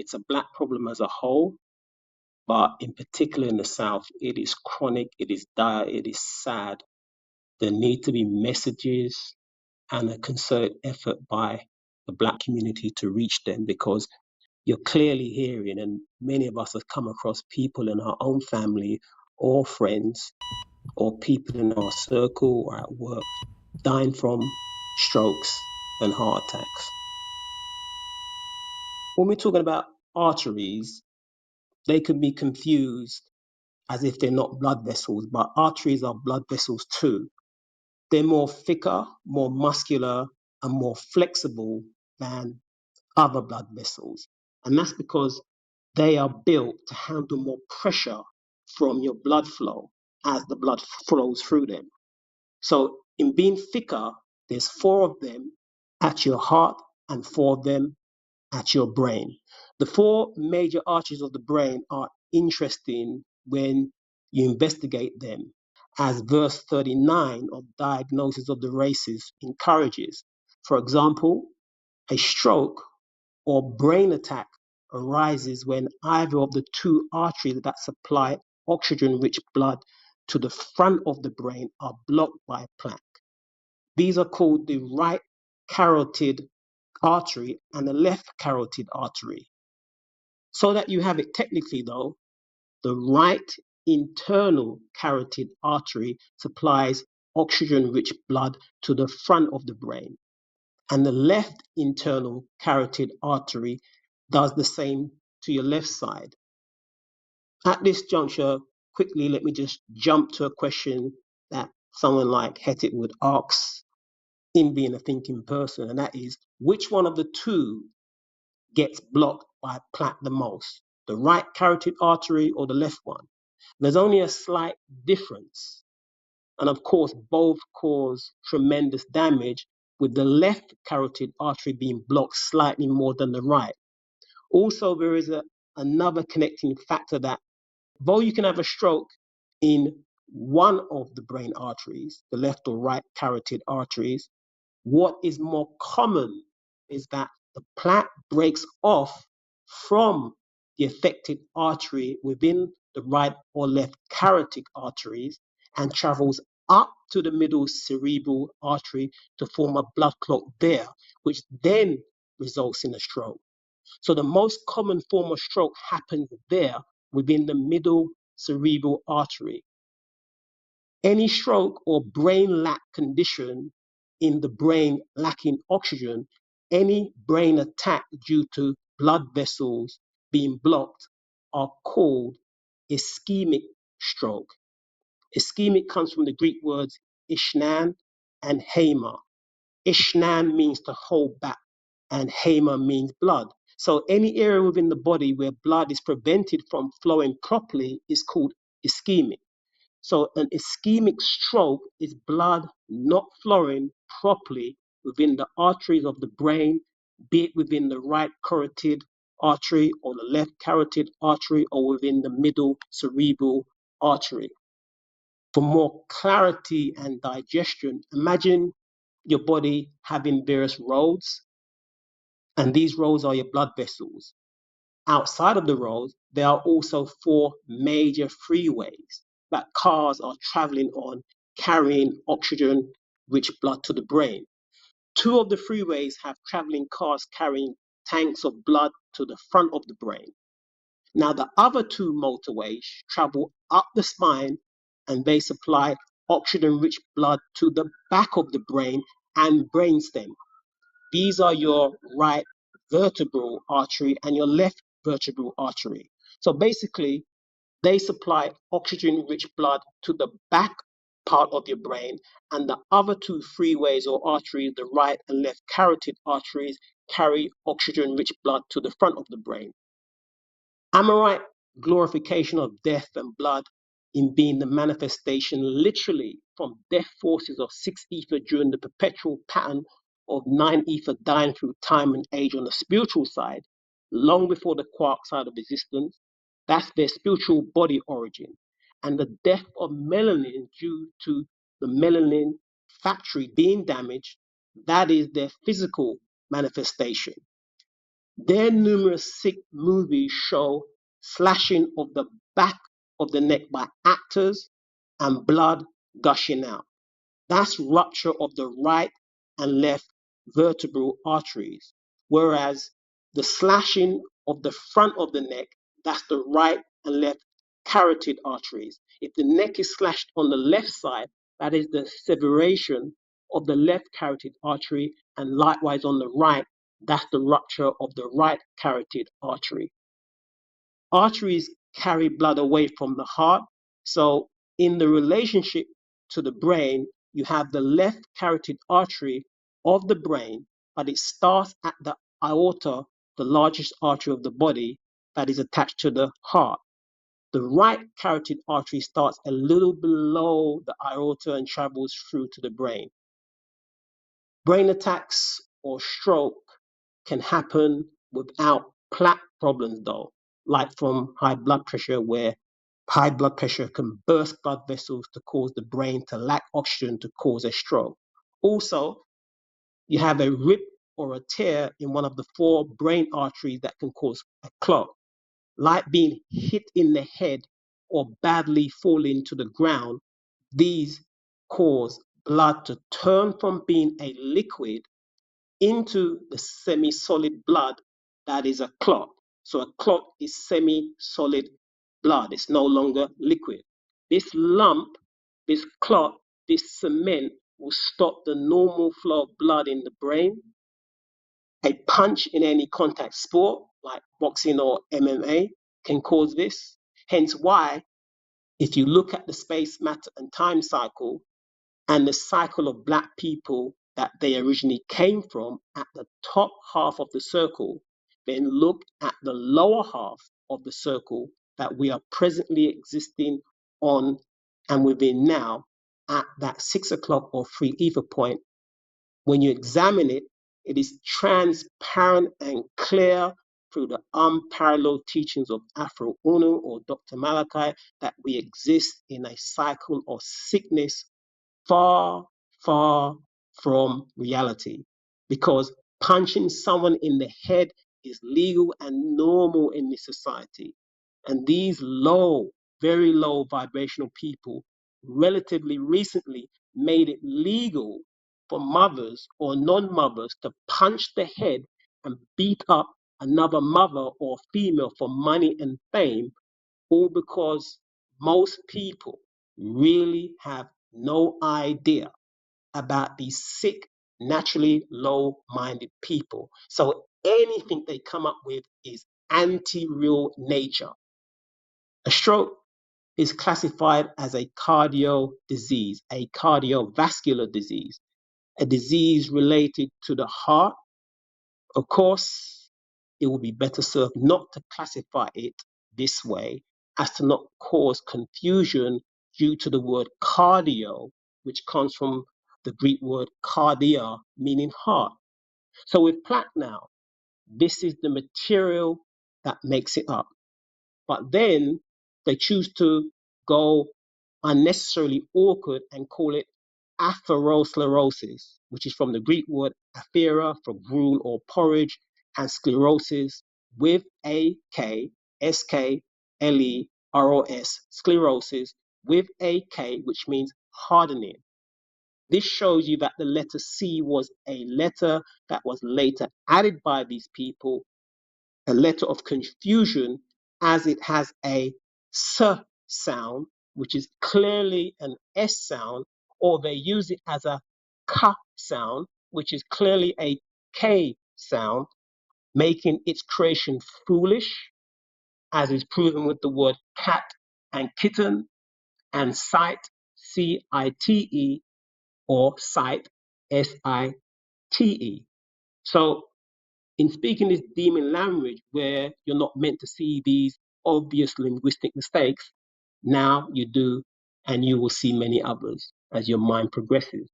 It's a black problem as a whole, but in particular in the South, it is chronic, it is dire, it is sad. There need to be messages and a concerted effort by the black community to reach them, because you're clearly hearing, and many of us have come across people in our own family or friends or people in our circle or at work dying from strokes and heart attacks. When we're talking about arteries, they can be confused as if they're not blood vessels, but arteries are blood vessels too. They're more thicker, more muscular, and more flexible than other blood vessels. And that's because they are built to handle more pressure from your blood flow as the blood flows through them. So in being thicker, there's 4 of them at your heart and 4 of them at your brain. The 4 major arteries of the brain are interesting when you investigate them, as verse 39 of Diagnosis of the Races encourages. For example, a stroke or brain attack arises when either of the 2 arteries that supply oxygen-rich blood to the front of the brain are blocked by plaque. These are called the right carotid artery and the left carotid artery. So that you have it technically though, the right internal carotid artery supplies oxygen-rich blood to the front of the brain, and the left internal carotid artery does the same to your left side. At this juncture, quickly let me just jump to a question that someone like Hettit would ask in being a thinking person, and that is, which one of the 2 gets blocked by plaque the most, the right carotid artery or the left one? There's only a slight difference, and of course both cause tremendous damage, with the left carotid artery being blocked slightly more than the right. Also, there is another connecting factor, that though you can have a stroke in one of the brain arteries, the left or right carotid arteries, what is more common is that the plaque breaks off from the affected artery within the right or left carotid arteries and travels up to the middle cerebral artery to form a blood clot there, which then results in a stroke. So the most common form of stroke happens there within the middle cerebral artery. Any stroke or brain lack condition in the brain lacking oxygen, any brain attack due to blood vessels being blocked, are called ischemic stroke. Ischemic comes from the Greek words ishnan and hema. Ishnan means to hold back, and hema means blood. So any area within the body where blood is prevented from flowing properly is called ischemic. So an ischemic stroke is blood not flowing properly within the arteries of the brain, be it within the right carotid artery or the left carotid artery or within the middle cerebral artery. For more clarity and digestion, imagine your body having various roads, and these roads are your blood vessels. Outside of the roads, there are also 4 major freeways that cars are traveling on, carrying oxygen-rich blood to the brain. 2 of the freeways have traveling cars carrying tanks of blood to the front of the brain. Now, the other 2 motorways travel up the spine, and they supply oxygen-rich blood to the back of the brain and brainstem. These are your right vertebral artery and your left vertebral artery. So basically, they supply oxygen-rich blood to the back part of your brain, and the other 2 freeways or arteries, the right and left carotid arteries, carry oxygen-rich blood to the front of the brain. Amorite glorification of death and blood in being the manifestation literally from death forces of 6 ether during the perpetual pattern of 9 ether dying through time and age on the spiritual side, long before the quark side of existence. That's their spiritual body origin. And the death of melanin due to the melanin factory being damaged, that is their physical manifestation. Their numerous sick movies show slashing of the back of the neck by actors and blood gushing out. That's rupture of the right and left vertebral arteries. Whereas the slashing of the front of the neck, that's the right and left carotid arteries. If the neck is slashed on the left side, that is the separation of the left carotid artery, and likewise on the right, that's the rupture of the right carotid artery. Arteries carry blood away from the heart. So, in the relationship to the brain, you have the left carotid artery of the brain, but it starts at the aorta, the largest artery of the body that is attached to the heart. The right carotid artery starts a little below the aorta and travels through to the brain. Brain attacks or stroke can happen without plaque problems, though, like from high blood pressure, where high blood pressure can burst blood vessels to cause the brain to lack oxygen to cause a stroke. Also, you have a rip or a tear in one of the four brain arteries that can cause a clot, like being hit in the head or badly falling to the ground. These cause blood to turn from being a liquid into the semi-solid blood that is a clot. So a clot is semi-solid blood. It's no longer liquid. This lump, this clot, this cement will stop the normal flow of blood in the brain. A punch in any contact sport like boxing or MMA can cause this. Hence why, if you look at the space, matter, and time cycle, and the cycle of black people that they originally came from at the top half of the circle, then look at the lower half of the circle that we are presently existing on and within now at that 6 o'clock or 3 ether point. When you examine it, it is transparent and clear through the unparalleled teachings of Afro Uno or Dr. Malachi that we exist in a cycle of sickness far, far from reality, because punching someone in the head is legal and normal in this society. And these low, very low vibrational people relatively recently made it legal for mothers or non-mothers to punch the head and beat up another mother or female for money and fame, all because most people really have no idea about these sick, naturally low minded people. So anything they come up with is anti real nature. A stroke is classified as a cardio disease, a cardiovascular disease, a disease related to the heart. Of course, it would be better served not to classify it this way as to not cause confusion due to the word cardio, which comes from the Greek word cardia, meaning heart. So with plaque now, this is the material that makes it up. But then they choose to go unnecessarily awkward and call it atherosclerosis, which is from the Greek word athera for gruel or porridge, and sclerosis with a K, S K L E R O S, sclerosis with a K, which means hardening. This shows you that the letter C was a letter that was later added by these people, a letter of confusion, as it has a S sound, which is clearly an S sound, or they use it as a K sound, which is clearly a K sound, making its creation foolish, as is proven with the word cat and kitten, and cite, C-I-T-E, or cite, S-I-T-E. So in speaking this demon language where you're not meant to see these obvious linguistic mistakes, now you do, and you will see many others as your mind progresses.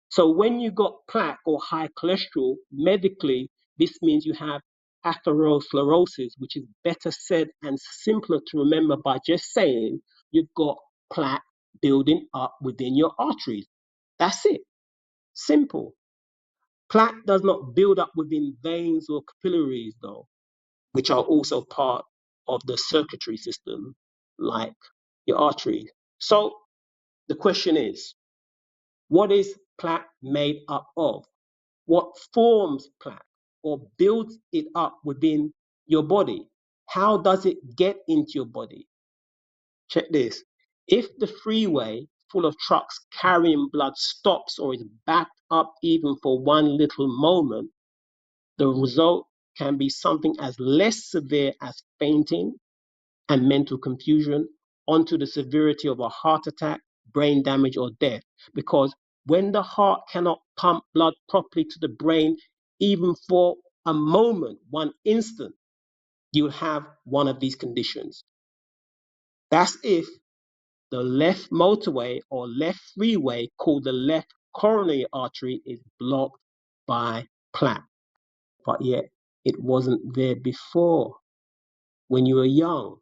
So when you got plaque or high cholesterol, medically, this means you have atherosclerosis, which is better said and simpler to remember by just saying you've got plaque building up within your arteries. That's it. Simple. Plaque does not build up within veins or capillaries, though. which are also part of the circuitry system, like your arteries. So the question is, what is plaque made up of? What forms plaque or builds it up within your body? How does it get into your body? Check this. If the freeway full of trucks carrying blood stops or is backed up even for one little moment, the result can be something as less severe as fainting and mental confusion onto the severity of a heart attack, brain damage, or death. Because when the heart cannot pump blood properly to the brain, even for a moment, one instant, you'll have one of these conditions. That's if the left motorway or left freeway, called the left coronary artery, is blocked by plaque. But yet, it wasn't there before when you were young.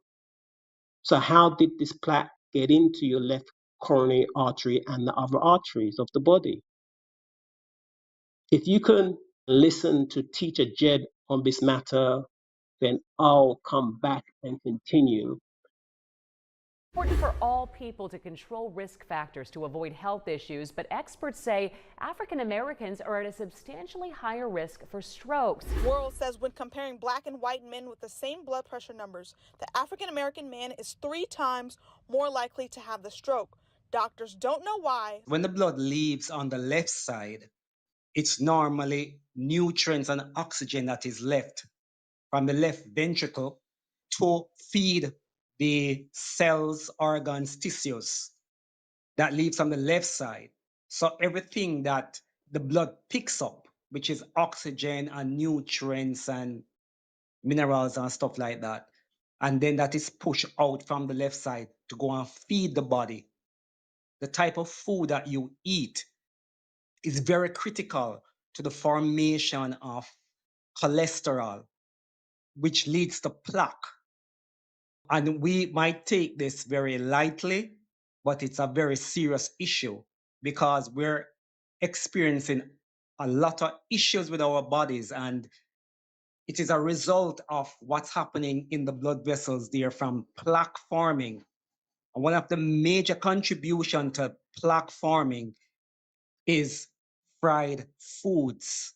So how did this plaque get into your left coronary artery and the other arteries of the body? If you can listen to Teacher Jed on this matter, then I'll come back and continue. Important for all people to control risk factors to avoid health issues, but experts say African Americans are at a substantially higher risk for strokes. Worrell says when comparing black and white men with the same blood pressure numbers, the African American man is 3 times more likely to have the stroke. Doctors don't know why. When the blood leaves on the left side, it's normally nutrients and oxygen that is left from the left ventricle to feed the cells, organs, tissues that leaves on the left side. So everything that the blood picks up, which is oxygen and nutrients and minerals and stuff like that, and then that is pushed out from the left side to go and feed the body. The type of food that you eat is very critical to the formation of cholesterol, which leads to plaque. And we might take this very lightly, but it's a very serious issue because we're experiencing a lot of issues with our bodies, and it is a result of what's happening in the blood vessels there from plaque forming. And one of the major contributions to plaque forming is fried foods.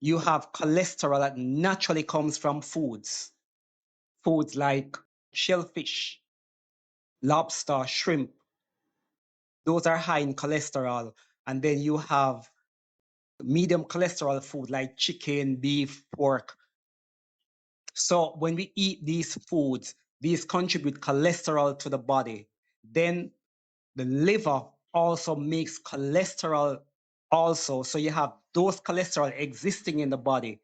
You have cholesterol that naturally comes from foods like shellfish, lobster, shrimp. Those are high in cholesterol. And then you have medium cholesterol food like chicken, beef, pork. So when we eat these foods, these contribute cholesterol to the body. Then the liver also makes cholesterol also. So you have those cholesterol existing in the body,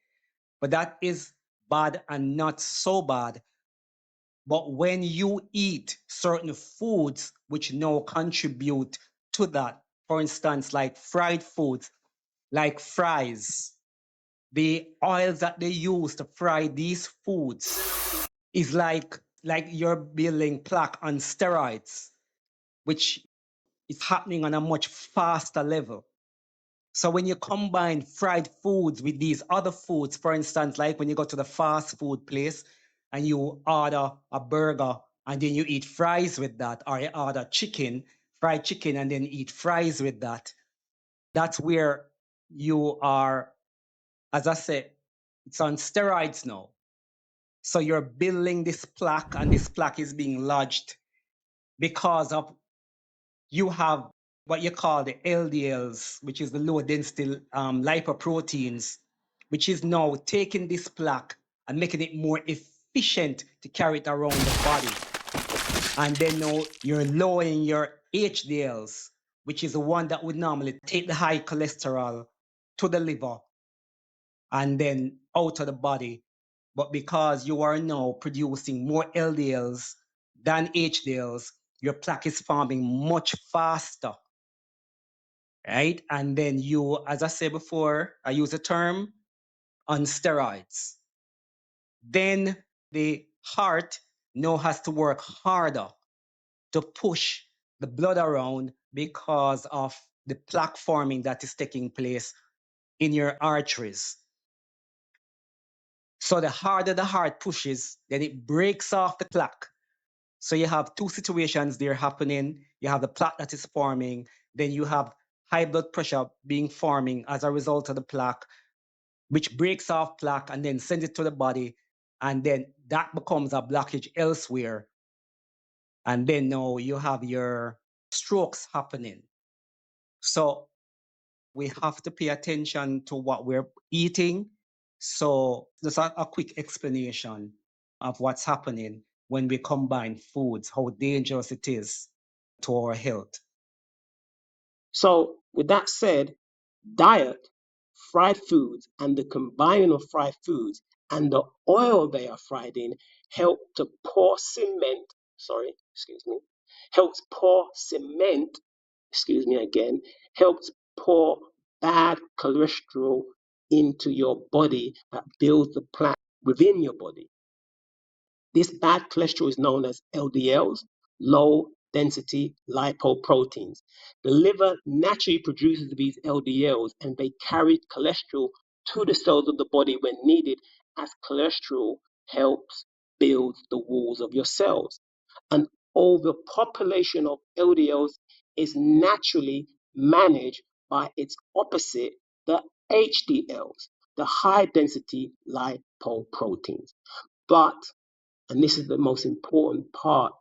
but that is bad and not so bad. But when you eat certain foods which now contribute to that, for instance, like fried foods, like fries, the oils that they use to fry these foods is like you're building plaque on steroids, which is happening on a much faster level. So when you combine fried foods with these other foods, for instance, like when you go to the fast food place and you order a burger and then you eat fries with that, or you order chicken, fried chicken, and then eat fries with that, that's where you are, as I said, it's on steroids now. So you're building this plaque, and this plaque is being lodged because of you have what you call the LDLs, which is the low density lipoproteins, which is now taking this plaque and making it more efficient to carry it around the body. And then now you're lowering your HDLs, which is the one that would normally take the high cholesterol to the liver and then out of the body. But because you are now producing more LDLs than HDLs, your plaque is forming much faster, right? And then you, as I said before, I use the term on steroids. Then the heart now has to work harder to push the blood around because of the plaque forming that is taking place in your arteries. So the harder the heart pushes, then it breaks off the plaque. So you have two situations there happening. You have the plaque that is forming, then you have high blood pressure being forming as a result of the plaque, which breaks off plaque and then sends it to the body. And then that becomes a blockage elsewhere. And then now you have your strokes happening. So we have to pay attention to what we're eating. So just a quick explanation of what's happening when we combine foods, how dangerous it is to our health. So, with that said, diet, fried foods, and the combining of fried foods and the oil they are fried in help to pour cement, helps pour cement, helps pour bad cholesterol into your body that builds the plaque within your body. This bad cholesterol is known as LDLs, low density lipoproteins. The liver naturally produces these LDLs and they carry cholesterol to the cells of the body when needed, as cholesterol helps build the walls of your cells. An overpopulation of LDLs is naturally managed by its opposite, the HDLs, the high density lipoproteins. But and this is the most important part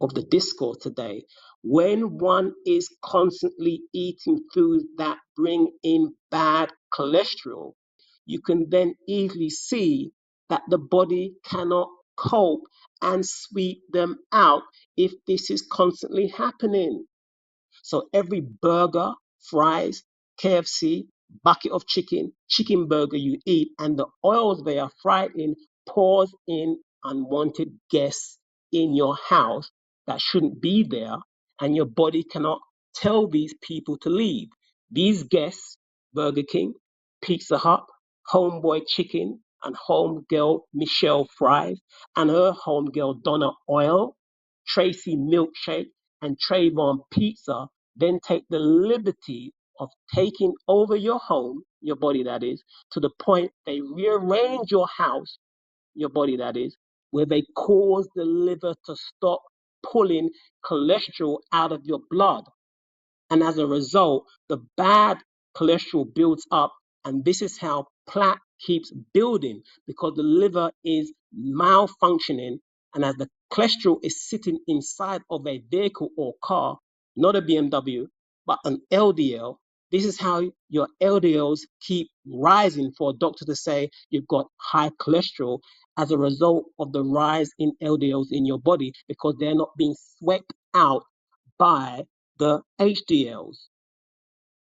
of the discourse today, when one is constantly eating foods that bring in bad cholesterol, you can then easily see that the body cannot cope and sweep them out if this is constantly happening. So every burger, fries, KFC, bucket of chicken, chicken burger you eat, and the oils they are fried in pours in unwanted guests in your house that shouldn't be there, and your body cannot tell these people to leave. These guests, Burger King, Pizza Hut, Homeboy Chicken, and homegirl Michelle Fries, and her homegirl Donna Oil, Tracy Milkshake, and Trayvon Pizza then take the liberty of taking over your home, your body that is, to the point they rearrange your house, your body that is, where they cause the liver to stop pulling cholesterol out of your blood. And as a result, the bad cholesterol builds up. And this is how plaque keeps building because the liver is malfunctioning. And as the cholesterol is sitting inside of a vehicle or car, not a BMW, but an LDL, this is how your LDLs keep rising for a doctor to say you've got high cholesterol as a result of the rise in LDLs in your body because they're not being swept out by the HDLs.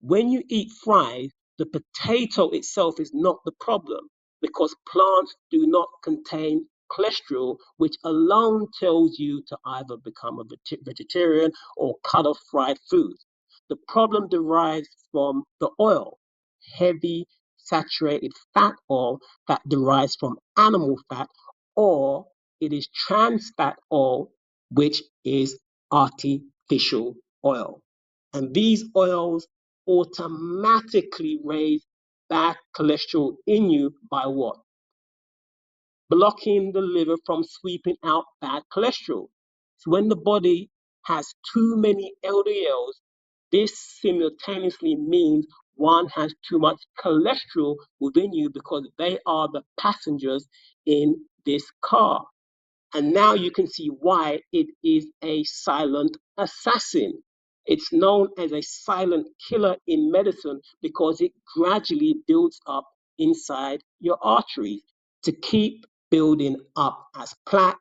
When you eat fries, the potato itself is not the problem because plants do not contain cholesterol, which alone tells you to either become a vegetarian or cut off fried foods. The problem derives from the oil, heavy saturated fat oil that derives from animal fat, or it is trans fat oil, which is artificial oil. And these oils automatically raise bad cholesterol in you by what? Blocking the liver from sweeping out bad cholesterol. So when the body has too many LDLs, this simultaneously means one has too much cholesterol within you because they are the passengers in this car. And now you can see why it is a silent assassin. It's known as a silent killer in medicine because it gradually builds up inside your arteries to keep building up as plaque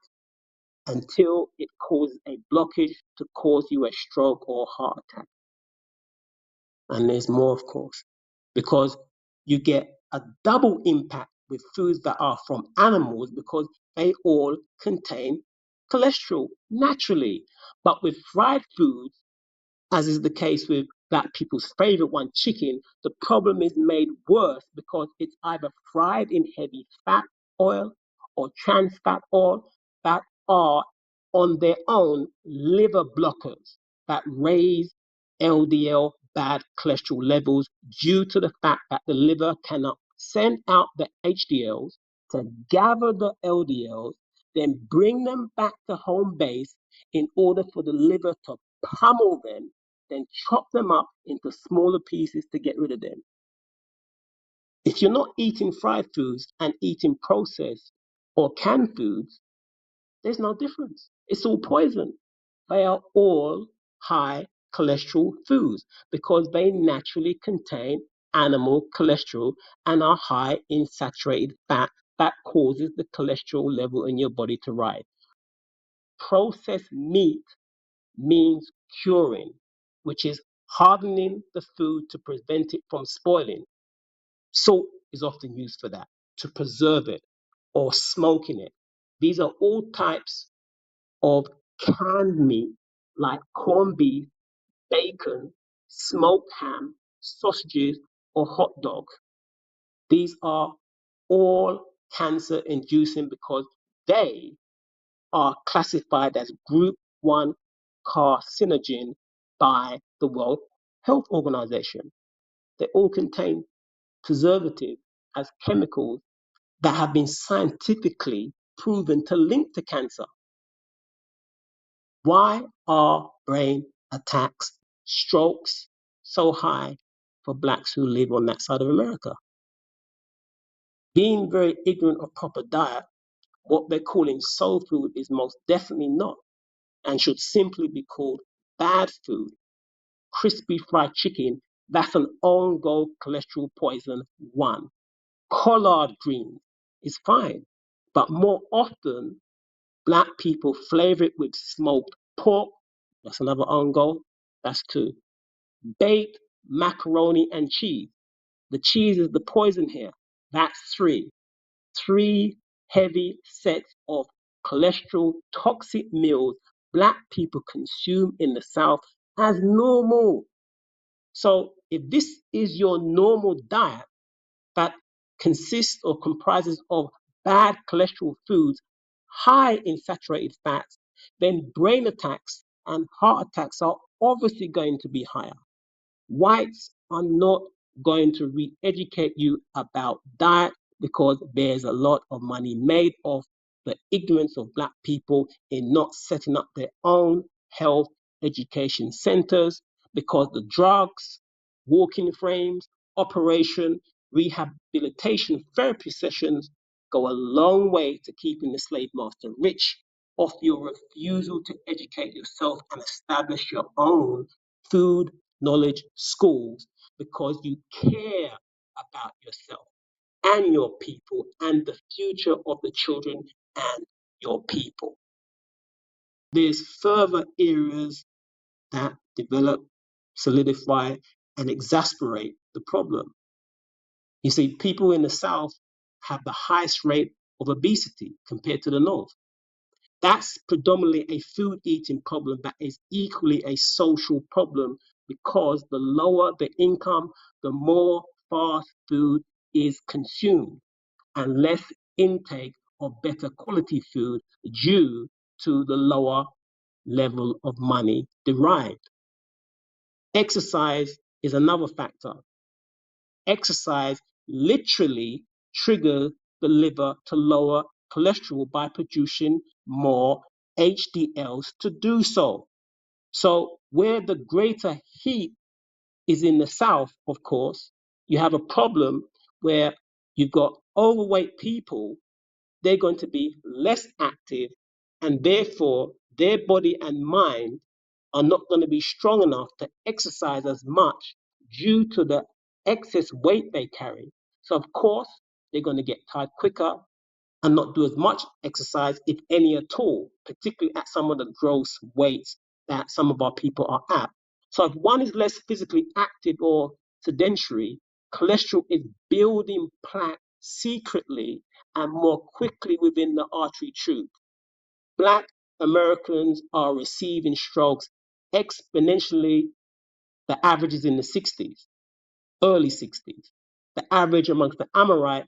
until it causes a blockage to cause you a stroke or heart attack. And there's more, of course, because you get a double impact with foods that are from animals because they all contain cholesterol naturally. But with fried foods, as is the case with black people's favorite one, chicken, the problem is made worse because it's either fried in heavy fat oil or trans fat oil that are on their own liver blockers that raise LDL bad cholesterol levels due to the fact that the liver cannot send out the HDLs to gather the LDLs, then bring them back to home base in order for the liver to pummel them, then chop them up into smaller pieces to get rid of them. If you're not eating fried foods and eating processed or canned foods, there's no difference. It's all poison. They are all high cholesterol foods because they naturally contain animal cholesterol and are high in saturated fat that causes the cholesterol level in your body to rise. Processed meat means curing, which is hardening the food to prevent it from spoiling. Salt is often used for that, to preserve it or smoking it. These are all types of canned meat like corned beef, bacon, smoked ham, sausages, or hot dogs. These are all cancer inducing because they are classified as group 1 carcinogen by the World Health Organization. They all contain preservatives as chemicals that have been scientifically proven to link to cancer. Why are brain attacks, strokes so high for blacks who live on that side of America? Being very ignorant of proper diet, what they're calling soul food is most definitely not and should simply be called bad food. Crispy fried chicken, that's an on-go cholesterol poison 1. Collard greens is fine, but more often black people flavor it with smoked pork, that's another on-go, that's 2. Baked macaroni and cheese, the cheese is the poison here, that's 3. 3 heavy sets of cholesterol toxic meals black people consume in the South as normal. So if this is your normal diet that consists or comprises of bad cholesterol foods high in saturated fats, then brain attacks and heart attacks are obviously going to be higher. Whites are not going to re-educate you about diet because there's a lot of money made off the ignorance of black people in not setting up their own health education centers because the drugs, walking frames, operation, rehabilitation therapy sessions go a long way to keeping the slave master rich off your refusal to educate yourself and establish your own food knowledge schools because you care about yourself and your people and the future of the children and your people. There's further areas that develop, solidify, and exasperate the problem. You see, people in the South have the highest rate of obesity compared to the North. That's predominantly a food eating problem that is equally a social problem because the lower the income, the more fast food is consumed and less intake of better quality food due to the lower level of money derived. Exercise is another factor. Exercise literally triggers the liver to lower cholesterol by producing more HDLs to do so. So, where the greater heat is in the south, of course, you have a problem where you've got overweight people, they're going to be less active, and therefore their body and mind are not going to be strong enough to exercise as much due to the excess weight they carry. So, of course, they're going to get tired quicker and not do as much exercise, if any at all, particularly at some of the gross weights that some of our people are at. So, if one is less physically active or sedentary, cholesterol is building plaque secretly and more quickly within the artery tube. Black Americans are receiving strokes exponentially. The average is in the 60s, early 60s. The average amongst the Amorite,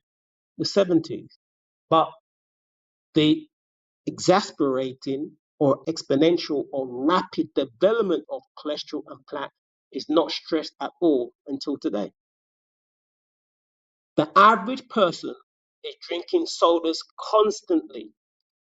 the 70s. But the exasperating or exponential or rapid development of cholesterol and plaque is not stressed at all until today. The average person is drinking sodas constantly.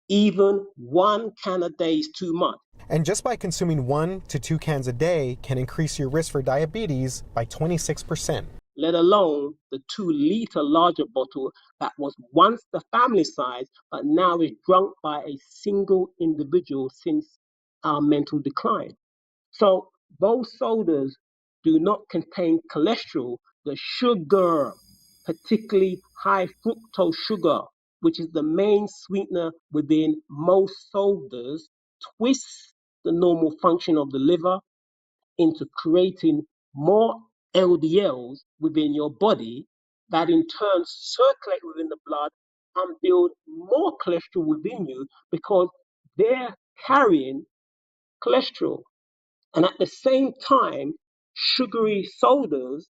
Even one can a day is too much. And just by consuming 1 to 2 cans a day can increase your risk for diabetes by 26%. Let alone the 2-liter larger bottle that was once the family size, but now is drunk by a single individual since our mental decline. So those sodas do not contain cholesterol, the sugar, particularly high fructose sugar, which is the main sweetener within most sodas, twists the normal function of the liver into creating more LDLs within your body that in turn circulate within the blood and build more cholesterol within you because they're carrying cholesterol. And at the same time, sugary sodas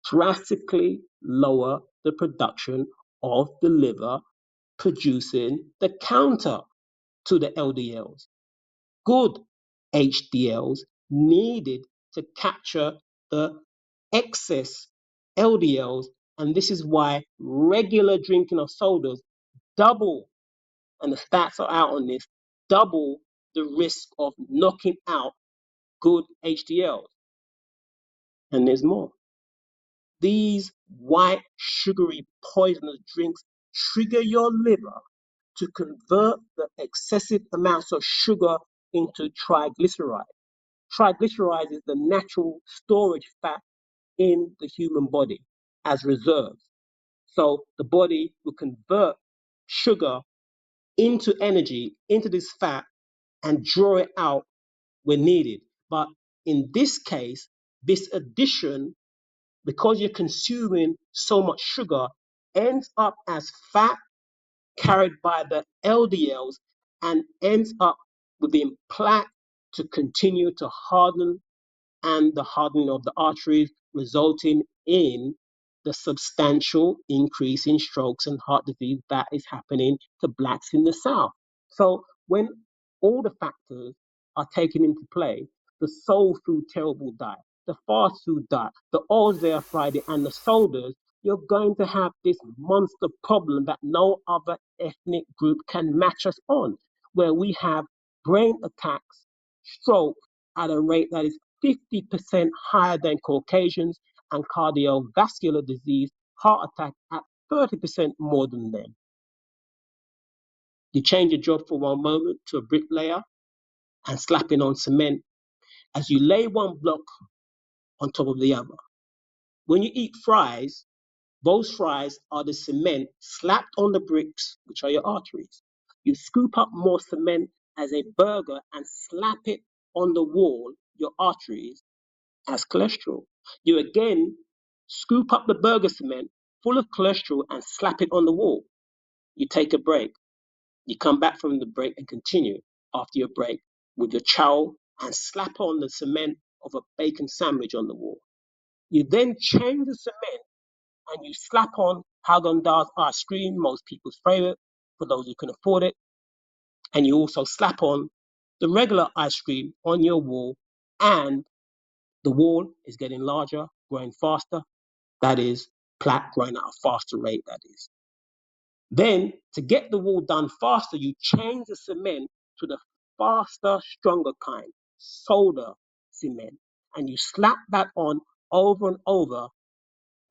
drastically lower the production of the liver, producing the counter to the LDLs. Good HDLs needed to capture the excess LDLs, and this is why regular drinking of sodas double, and the stats are out on this, double the risk of knocking out good HDLs. And there's more. These white, sugary, poisonous drinks trigger your liver to convert the excessive amounts of sugar into triglycerides. Triglycerides is the natural storage fat in the human body as reserves. So the body will convert sugar into energy, into this fat, and draw it out when needed. But in this case, this addition, because you're consuming so much sugar, ends up as fat carried by the LDLs and ends up within plaque to continue to harden and the hardening of the arteries, resulting in the substantial increase in strokes and heart disease that is happening to blacks in the South. So when all the factors are taken into play, the soul food terrible diet, the fast food diet, the oils there Friday, and the sodas, you're going to have this monster problem that no other ethnic group can match us on, where we have brain attacks, stroke at a rate that is 50% higher than Caucasians, and cardiovascular disease, heart attack at 30% more than them. You change your job for one moment to a bricklayer and slapping on cement as you lay one block on top of the other. When you eat fries, those fries are the cement slapped on the bricks, which are your arteries. You scoop up more cement as a burger and slap it on the wall, your arteries, as cholesterol. You again scoop up the burger cement full of cholesterol and slap it on the wall. You take a break. You come back from the break and continue after your break with your trowel and slap on the cement of a bacon sandwich on the wall. You then change the cement and you slap on Haagen-Dazs ice cream, most people's favorite, for those who can afford it. And you also slap on the regular ice cream on your wall, and the wall is getting larger, growing faster. That is plaque growing at a faster rate, that is. Then, to get the wall done faster, you change the cement to the faster, stronger kind, soda cement, and you slap that on over and over.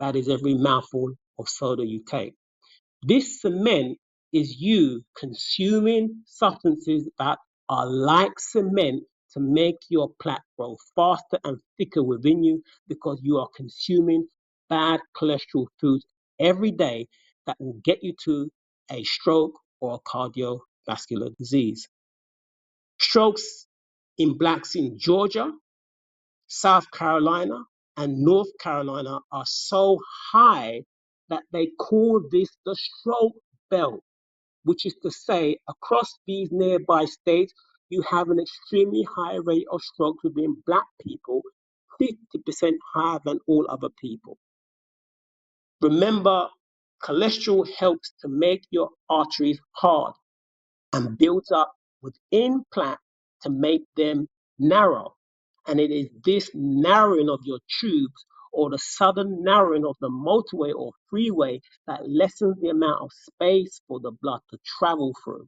That is every mouthful of soda you take. This cement is you consuming substances that are like cement to make your plaque grow faster and thicker within you because you are consuming bad cholesterol foods every day that will get you to a stroke or a cardiovascular disease. Strokes in blacks in Georgia, South Carolina, and North Carolina are so high that they call this the stroke belt, which is to say, across these nearby states, you have an extremely high rate of strokes within black people, 50% higher than all other people. Remember, cholesterol helps to make your arteries hard and builds up within plaque to make them narrow. And it is this narrowing of your tubes or the sudden narrowing of the motorway or freeway that lessens the amount of space for the blood to travel through.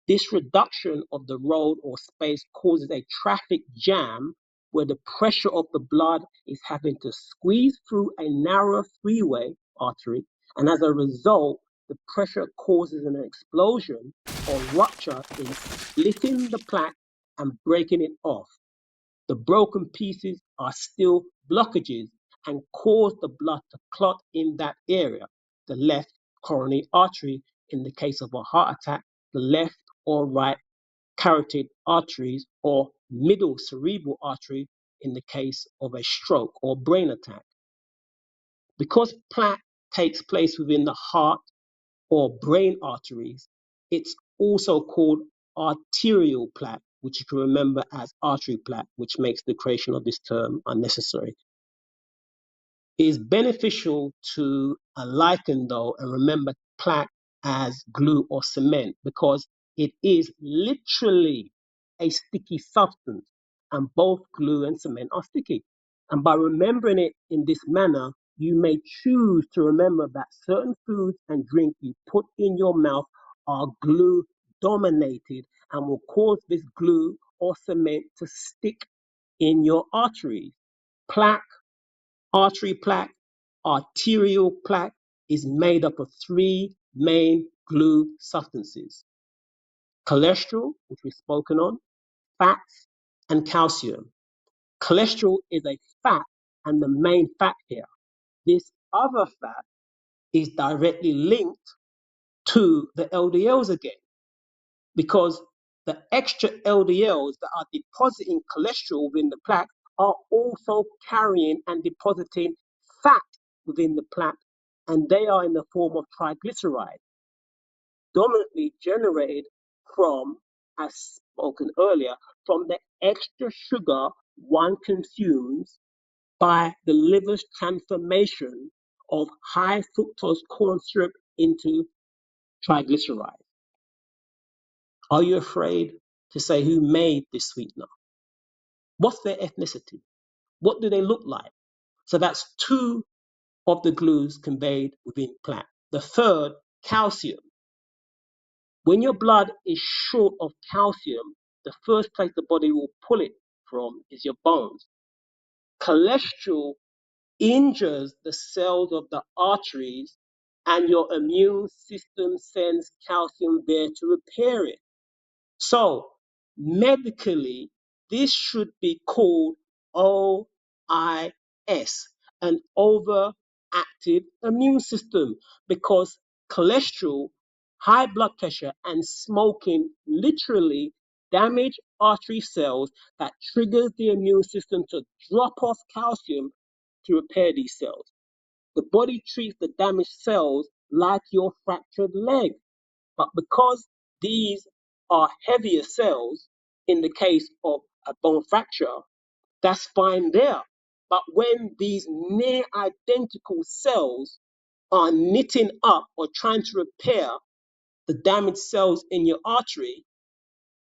This reduction of the road or space causes a traffic jam where the pressure of the blood is having to squeeze through a narrow freeway artery, and as a result, the pressure causes an explosion or rupture in splitting the plaque and breaking it off. The broken pieces are still blockages and cause the blood to clot in that area, the left coronary artery in the case of a heart attack, the left or right carotid arteries, or middle cerebral artery in the case of a stroke or brain attack. Because plaque takes place within the heart or brain arteries, it's also called arterial plaque, which you can remember as artery plaque, which makes the creation of this term unnecessary. It is beneficial to liken, though, and remember plaque as glue or cement because it is literally a sticky substance, and both glue and cement are sticky. And by remembering it in this manner, you may choose to remember that certain foods and drink you put in your mouth are glue dominated and will cause this glue or cement to stick in your arteries. Plaque, artery plaque, arterial plaque is made up of three main glue substances: cholesterol, which we've spoken on, fats, and calcium. Cholesterol is a fat and the main fat here. This other fat is directly linked to the LDLs again because the extra LDLs that are depositing cholesterol within the plaque are also carrying and depositing fat within the plaque, and they are in the form of triglycerides, dominantly generated from, as spoken earlier, from the extra sugar one consumes by the liver's transformation of high fructose corn syrup into triglycerides. Are you afraid to say who made this sweetener? What's their ethnicity? What do they look like? So that's two of the glues conveyed within plaque. The third, calcium. When your blood is short of calcium, the first place the body will pull it from is your bones. Cholesterol injures the cells of the arteries, and your immune system sends calcium there to repair it. So, medically, this should be called OIS, an overactive immune system, because cholesterol, high blood pressure, and smoking literally damage artery cells that triggers the immune system to drop off calcium to repair these cells. The body treats the damaged cells like your fractured leg. But because these are heavier cells, in the case of a bone fracture, that's fine there. But when these near identical cells are knitting up or trying to repair the damaged cells in your artery,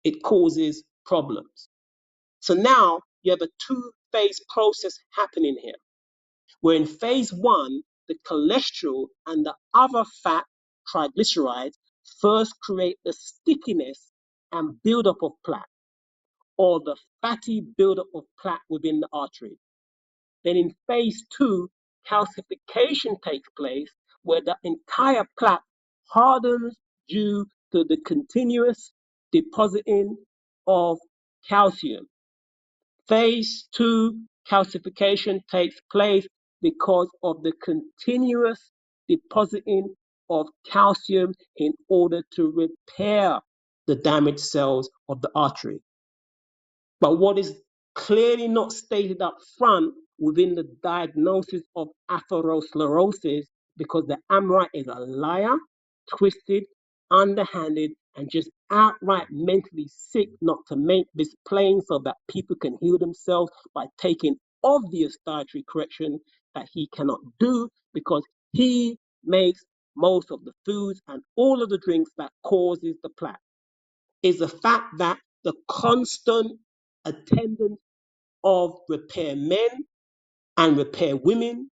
it causes problems. So now you have a two-phase process happening here, where in phase one, the cholesterol and the other fat, triglycerides, first create the stickiness and buildup of plaque, or the fatty buildup of plaque within the artery. Then in phase two, calcification takes place, where the entire plaque hardens due to the continuous depositing of calcium. Phase two, calcification takes place because of the continuous depositing of calcium in order to repair the damaged cells of the artery. But what is clearly not stated up front within the diagnosis of atherosclerosis, because the AMRI is a liar, twisted, underhanded, and just outright mentally sick not to make this plain so that people can heal themselves by taking obvious dietary correction that he cannot do because he makes most of the foods and all of the drinks that causes the plaque, is the fact that the constant attendance of repairmen and repair women,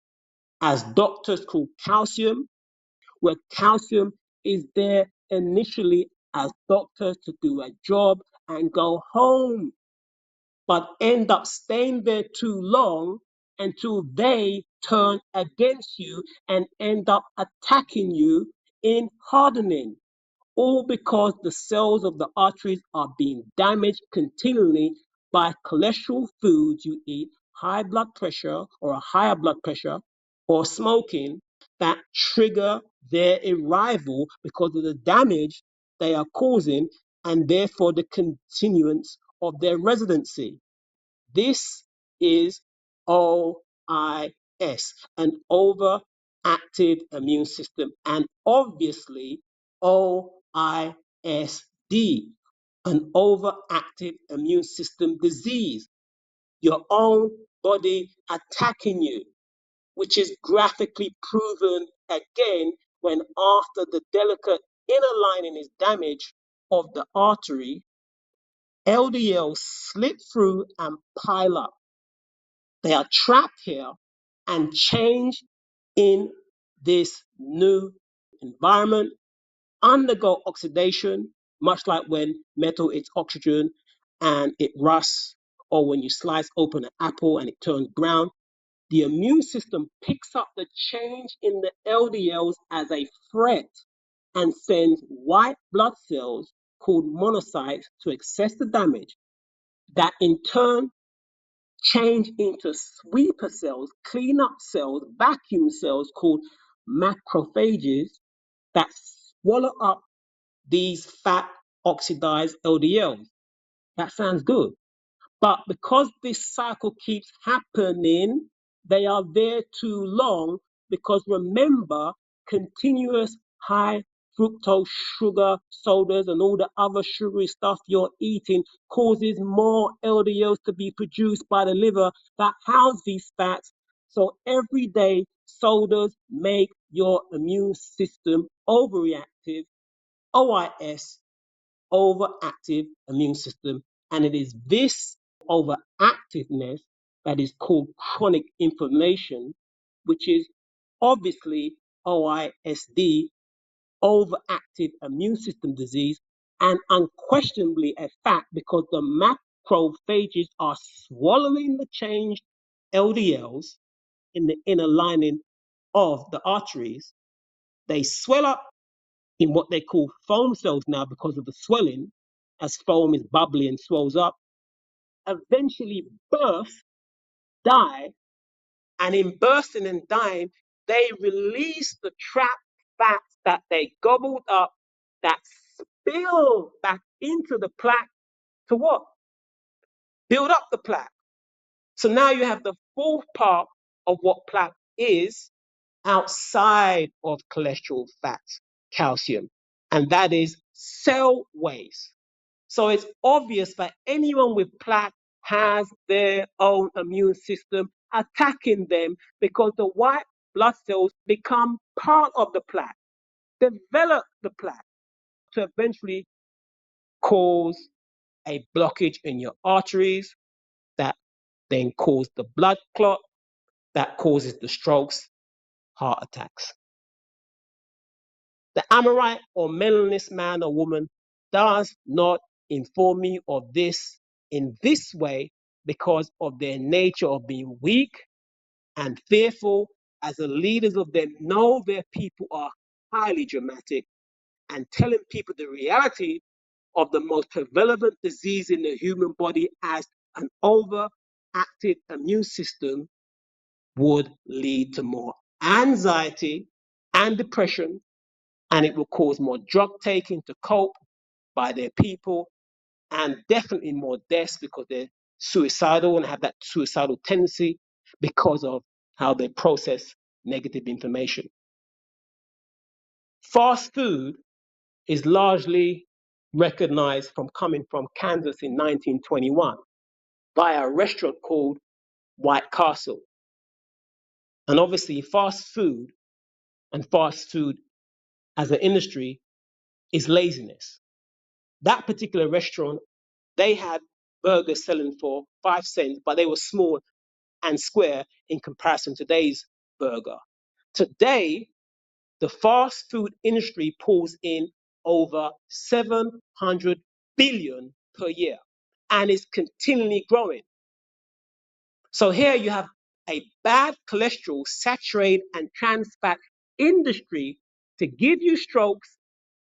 as doctors call calcium, where calcium is there initially as doctors to do a job and go home, but end up staying there too long until they turn against you and end up attacking you in hardening. All because the cells of the arteries are being damaged continually by cholesterol foods you eat, high blood pressure or a higher blood pressure, or smoking that trigger their arrival because of the damage they are causing and therefore the continuance of their residency. This is OIS, an overactive immune system, and obviously OISD, an overactive immune system disease, your own body attacking you, which is graphically proven again when after the delicate inner lining is damaged of the artery, LDLs slip through and pile up. They are trapped here and change in this new environment, undergo oxidation, much like when metal hits oxygen and it rusts, or when you slice open an apple and it turns brown. The immune system picks up the change in the LDLs as a threat and sends white blood cells called monocytes to access the damage that in turn change into sweeper cells, cleanup cells, vacuum cells called macrophages that swallow up these fat oxidized LDLs. That sounds good. But because this cycle keeps happening, they are there too long because remember, continuous high fructose sugar sodas and all the other sugary stuff you're eating causes more LDLs to be produced by the liver that house these fats. So every day, sodas make your immune system overreactive, OIS, overactive immune system. And it is this overactiveness that is called chronic inflammation, which is obviously OISD, overactive immune system disease, and unquestionably a fact because the macrophages are swallowing the changed LDLs in the inner lining of the arteries. They swell up in what they call foam cells now because of the swelling, as foam is bubbly and swells up, eventually burst, die, and in bursting and dying, they release the trapped fats that they gobbled up that spill back into the plaque to what? Build up the plaque. So now you have the fourth part of what plaque is outside of cholesterol, fats, calcium, and that is cell waste. So it's obvious that anyone with plaque has their own immune system attacking them because the white blood cells become part of the plaque, develop the plaque to eventually cause a blockage in your arteries that then cause the blood clot that causes the strokes, heart attacks. The Amorite or melanin man or woman does not inform me of this in this way because of their nature of being weak and fearful, as the leaders of them know their people are highly dramatic, and telling people the reality of the most prevalent disease in the human body as an overactive immune system would lead to more anxiety and depression, and it will cause more drug taking to cope by their people, and definitely more deaths because they're suicidal and have that suicidal tendency because of how they process negative information. Fast food is largely recognized from coming from Kansas in 1921 by a restaurant called White Castle. And obviously, fast food and fast food as an industry is laziness. That particular restaurant, they had burgers selling for 5 cents, but they were small and square in comparison to today's burger. Today, the fast food industry pulls in over 700 billion per year and is continually growing. So here you have a bad cholesterol, saturated and trans fat industry to give you strokes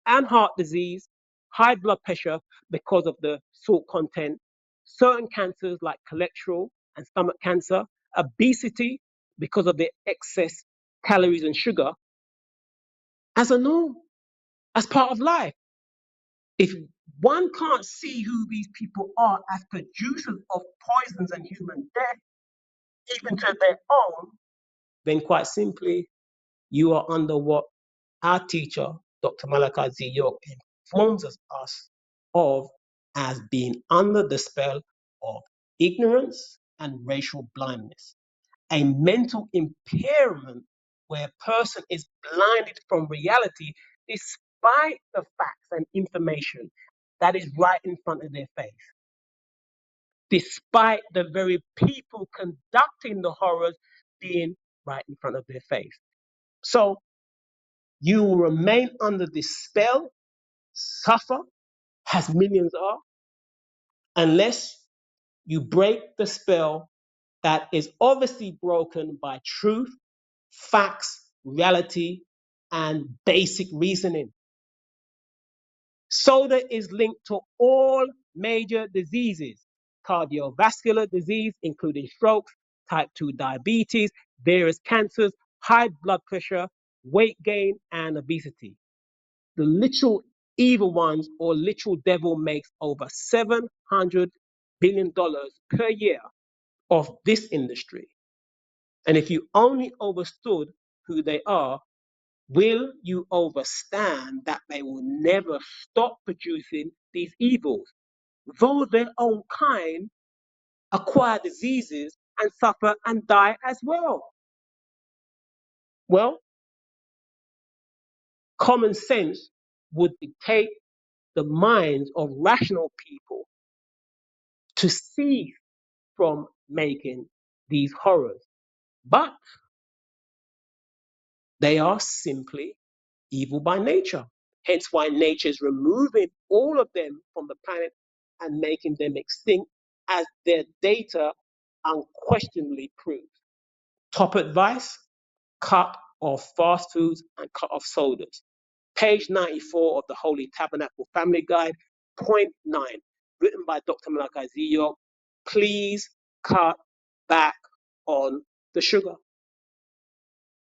and heart disease, high blood pressure because of the salt content, certain cancers like colorectal and stomach cancer, obesity because of the excess calories and sugar as a norm, as part of life. If one can't see who these people are as producers of poisons and human death, even to their own, then quite simply, you are under what our teacher, Dr. Malachi Z. York, informs us of as being under the spell of ignorance and racial blindness, a mental impairment where a person is blinded from reality despite the facts and information that is right in front of their face, despite the very people conducting the horrors being right in front of their face. So you will remain under this spell, suffer, as millions are, unless you break the spell that is obviously broken by truth, facts, reality, and basic reasoning. Soda is linked to all major diseases, cardiovascular disease, including strokes, type 2 diabetes, various cancers, high blood pressure, weight gain, and obesity. The literal evil ones or literal devil makes over $700 billion per year of this industry. And if you only understood who they are, will you understand that they will never stop producing these evils, though their own kind acquire diseases and suffer and die as well? Well, common sense would dictate the minds of rational people to cease from making these horrors. But they are simply evil by nature. Hence why nature is removing all of them from the planet and making them extinct, as their data unquestionably proves. Top advice: cut off fast foods and cut off sodas. Page 94 of the Holy Tabernacle Family Guide, point 9, written by Dr. Malachi Z. York. Please cut back on the sugar.